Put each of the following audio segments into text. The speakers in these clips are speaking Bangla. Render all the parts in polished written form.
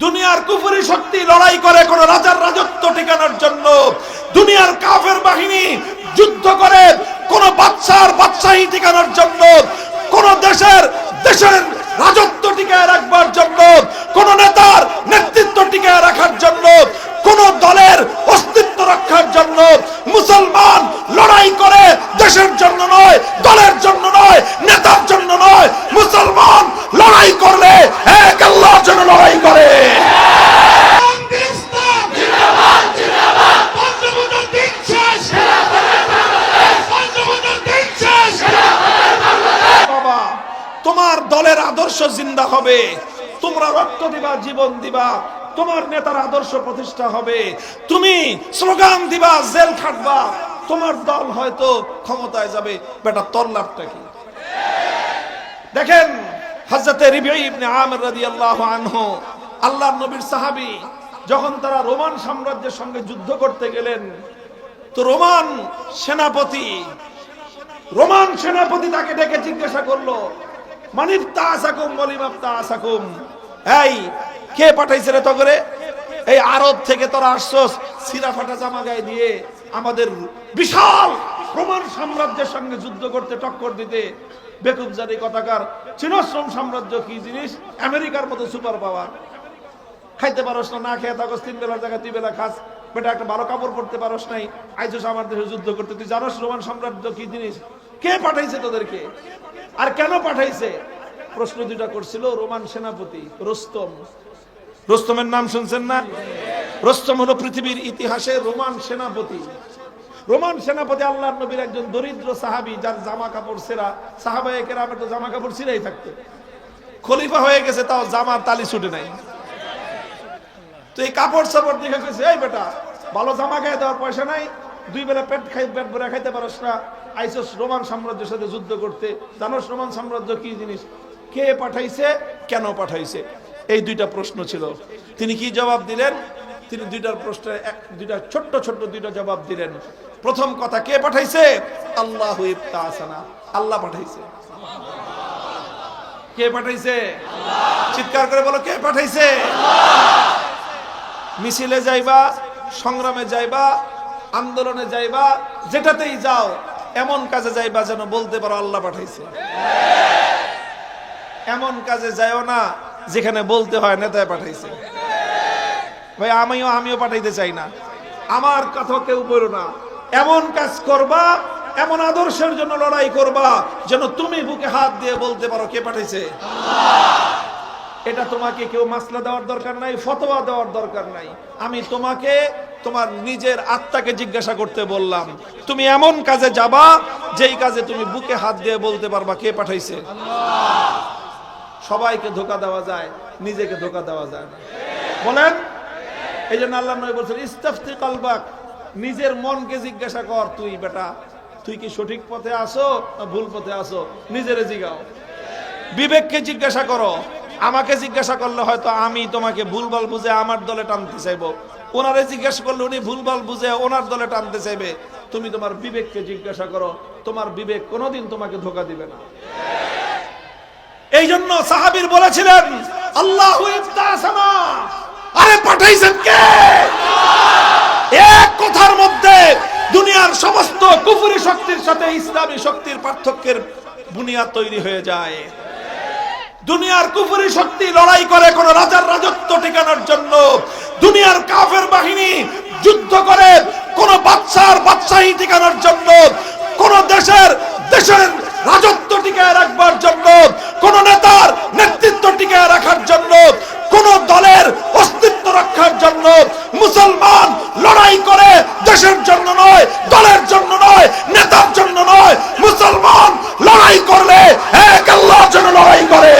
দুনিয়ার কুফরি শক্তি লড়াই করে কোন রাজার রাজত্ব টিকানোর জন্য, দুনিয়ার কাফের বাহিনী যুদ্ধ করে কোন বাদশার বাদশাহী টিকানোর জন্য, কোন দেশের রাজত্ব টিকায় রাখবার জন্য, কোন নেতার নেতৃত্ব টিকায় রাখার জন্য, কোন দলের অস্তিত্ব রক্ষার জন্য মুসলমান লড়াই করে। দেশের জন্য নয়, দলের জন্য নয়, নেতার জন্য নয়, মুসলমান লড়াই করলে এক আল্লাহর জন্য লড়াই করে। বাবা, তোমার দলের আদর্শ জিন্দা হবে, তোমরা রক্ত দিবা, জীবন দিবা, তোমার নেতার আদর্শ প্রতিষ্ঠা হবে, তুমি স্লোগান দিবা, জেল খাটবা, তোমার দল হয়তো ক্ষমতায় যাবে। বেটা তোর লাভটা কি? দেখেন হযরতে রিবঈ ইবনে আমির রাদিয়াল্লাহু আনহু, আল্লাহর নবীর সাহাবী, যখন তারা রোমান সাম্রাজ্যের সঙ্গে যুদ্ধ করতে গেলেন, তো রোমান সেনাপতি তাকে ডেকে জিজ্ঞাসা করলো, মানিফতাসাকুম ওয়ালিমাফতাসাকুম, এই কে পাঠাইছে রে তগরে? এই আরব থেকে তোরা আসছস সিরা ফাটা জামা গায়ে দিয়ে আমাদের বিশাল রোমান সাম্রাজ্যের সঙ্গে যুদ্ধ করতে, টক্কর দিতে। বেকুব জাতি কথাকার, চিনশ্রম সাম্রাজ্য কি জিনিস? আমেরিকার মতো সুপার পাওয়ার। খাইতে পারস না, না খেয়ে থাকস, 3 বেলার জায়গায় 2 বেলা খাস, বেটা একটা ভালো কাপড় পরতে পারস নাই, আইছস আমার দেশে যুদ্ধ করতে। তুই জানোস রোমান সাম্রাজ্য কি জিনিস? কে পাঠাইছে তোদেরকে আর কেন পাঠাইছে? প্রশ্ন দুইটা করছিল রোমান সেনাপতি রুস্তম। রুস্তমের নাম শুনছেন না? রুস্তম হলো পৃথিবীর ইতিহাসে রোমান সেনাপতি। রোমান সেনাপতি আল্লাহর নবীর একজন দরিদ্র সাহাবী, যার জামা কাপড় ছেঁড়া। সাহাবায়ে কেরামের তো জামা কাপড় ছিঁড়াই থাকতো। খলিফা হয়ে গেছে, তাও জামার তালি ছুটে নাই। তো এই কাপড় সাপড় দেখে গেছে, এই বেটা ভালো জামা গায়ে দেওয়ার পয়সা নাই, 2 বেলা পেট ভরে খাইতে পারস না, আইসস রোমান সাম্রাজ্যের সাথে যুদ্ধ করতে। জানোস রোমান সাম্রাজ্য কি জিনিস? কে পাঠাইছে, কেন পাঠাইছে? এই 2টা প্রশ্ন ছিল। তিনি কি জবাব দিলেন? তিনি 2টার প্রশ্নের 2টা ছোট্ট ছোট্ট 2টা জবাব দিলেন। প্রথম কথা, কে পাঠাইছে? আল্লাহু ইবতাসানা, আল্লাহ পাঠাইছে। কে পাঠাইছে? আল্লাহ। চিৎকার করে বলো, কে পাঠাইছে? আল্লাহ। মিছিলে যাইবা, সংগ্রামে যাইবা, আন্দোলনে যাইবা, যেটাতেই যাও এমন কাজে যাইবা যেন বলতে পারো আল্লাহ পাঠাইছে। এমন কাজে যাইও না যেখানে বলতে হয় নেতায় পাঠাইছে। ভাই আমিও পাঠাইতে চাই না, আমার কথা কেউ বলো না। এমন কাজ করবা, এমন আদর্শের জন্য লড়াই করবা যেন তুমি বুকে হাত দিয়ে বলতে পারো কে পাঠাইছে? আল্লাহ। এটা তোমাকে কেউ মাসলা দেওয়ার দরকার নাই, ফতোয়া দেওয়ার দরকার নাই। আমি তোমাকে তোমার নিজের আত্মাকে জিজ্ঞাসা করতে বললাম। তুমি এমন কাজে যাবা যেই কাজে তুমি বুকে হাত দিয়ে বলতে পারবা কে পাঠাইছে? আল্লাহ। সবাইকে ধোঁকা দেওয়া যায়, নিজেকে ধোঁকা দেওয়া যায় না। বলেন, এই জন্য আল্লাহ নবী বলছেন, ইস্তাফতি কলবাক, নিজের মনকে জিজ্ঞাসা কর, তুই বেটা তুই কি সঠিক পথে আসো না ভুল পথে আসো? নিজেরে জিগাও। বিবেককে জিজ্ঞাসা করো। আমাকে জিজ্ঞাসা করলে হয়তো আমি তোমাকে ভুলভাল বুঝে আমার দলে টানতে চাইবো, ওনারে জিজ্ঞাসা করলে উনি ভুলভাল বুঝে ওনার দলে টানতে চাইবে। তুমি তোমার বিবেককে জিজ্ঞাসা করো, তোমার বিবেক কোনোদিন তোমাকে ধোঁকা দিবে না। এই জন্য সাহাবীর বলেছিলেন, আল্লাহু ইবতাসানা, আরে পাঠাইছেন কে? এক কথার মধ্যে দুনিয়ার সমস্ত কুফরি শক্তির সাথে ইসলামী শক্তির পার্থক্যের বুনিয়াদ তৈরি হয়ে যায়। দুনিয়ার কুফরি শক্তি লড়াই করে কোন রাজার রাজত্ব টিকানোর জন্য, দুনিয়ার কাফের বাহিনী যুদ্ধ করে কোন বাদশার বাদশাহী টিকানোর জন্য, কোন দেশের রাজত্ব টিকায় রাখবার জন্য, কোন নেতার নেতৃত্ব টিকায় রাখার জন্য, কোন দলের অস্তিত্ব রক্ষার জন্য মুসলমান লড়াই করে। দেশের জন্য নয়, দলের জন্য নয়, নেতার জন্য নয়, মুসলমান লড়াই করলে এক আল্লাহর জন্য লড়াই করে।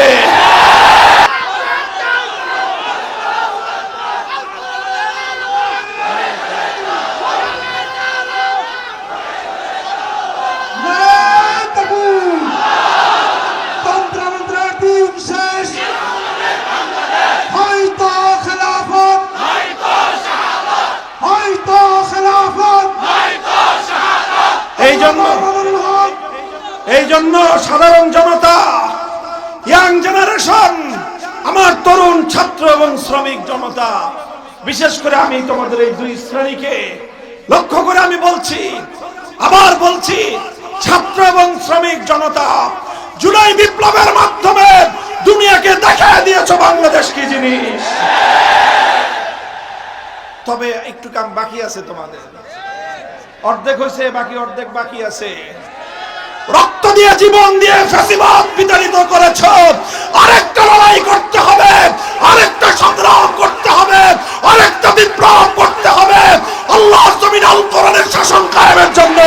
এই জন্য সাধারণ জনতা, ইয়াং জেনারেশন, আমার তরুণ ছাত্র এবং শ্রমিক জনতা, বিশেষ করে আমি তোমাদের এই দুই শ্রেণীকে লক্ষ্য করে আমি বলছি, আবার বলছি, ছাত্র এবং শ্রমিক জনতা, জুলাই বিপ্লবের মাধ্যমে দুনিয়াকে দেখায় দিয়েছো বাংলাদেশ কি জিনিস। তবে একটু কাম বাকি আছে, তোমাদের অর্ধেক হয়েছে, বাকি অর্ধেক বাকি আছে। রক্ত দিয়ে, জীবন দিয়ে ফ্যাসিবাদ বিতাড়িত করেছো, আরেকটা লড়াই করতে হবে, আরেকটা সংগ্রাম করতে হবে, আরেকটা বিপ্লব করতে হবে আল্লাহর জমিনে আল কোরআনের শাসন কায়েমের জন্য।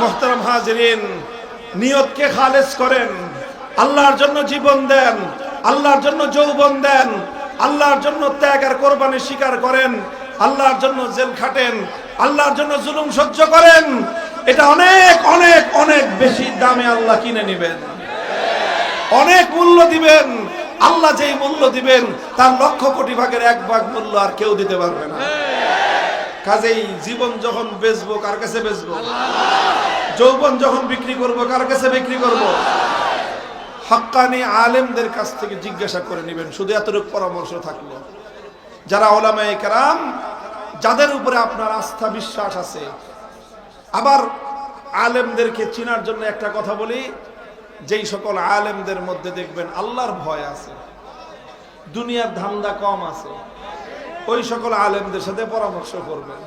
মুহতারাম হাজিরিন, নিয়তকে খালেস করেন, আল্লাহর জন্য জীবন দেন, আল্লাহর জন্য যৌবন দেন, আল্লাহর জন্য ত্যাগ আর কোরবানি স্বীকার করেন, আল্লাহর জন্য জেল খাটেন, আল্লাহর জন্য জুলুম সহ্য করেন। এটা অনেক অনেক অনেক বেশি দামে আল্লাহ কিনে নেবেন, অনেক মূল্য দিবেন। আল্লাহ যেই মূল্য দিবেন তার লক্ষ কোটি ভাগের 1 ভাগ মূল্য আর কেউ দিতে পারবে না। কাজেই জীবন যখন বেচবো, কার কাছে বেচবো? যৌবন যখন বিক্রি করব, কার কাছে বিক্রি করব? হাক্কানি আলেমদের কাছ থেকে জিজ্ঞাসা করে নেবেন। শুধু এতটুকু পরামর্শ থাকলো, যারা উলামায়ে কেরাম, যাদের উপরে আপনার আস্থা বিশ্বাস আছে। আবার আলেমদেরকে চিনার জন্য একটা কথা বলি, যেই সকল আলেমদের মধ্যে দেখবেন আল্লাহর ভয় আছে, দুনিয়ার ধান্দা কম আছে, ওই সকল আলেমদের সাথে পরামর্শ করবেন।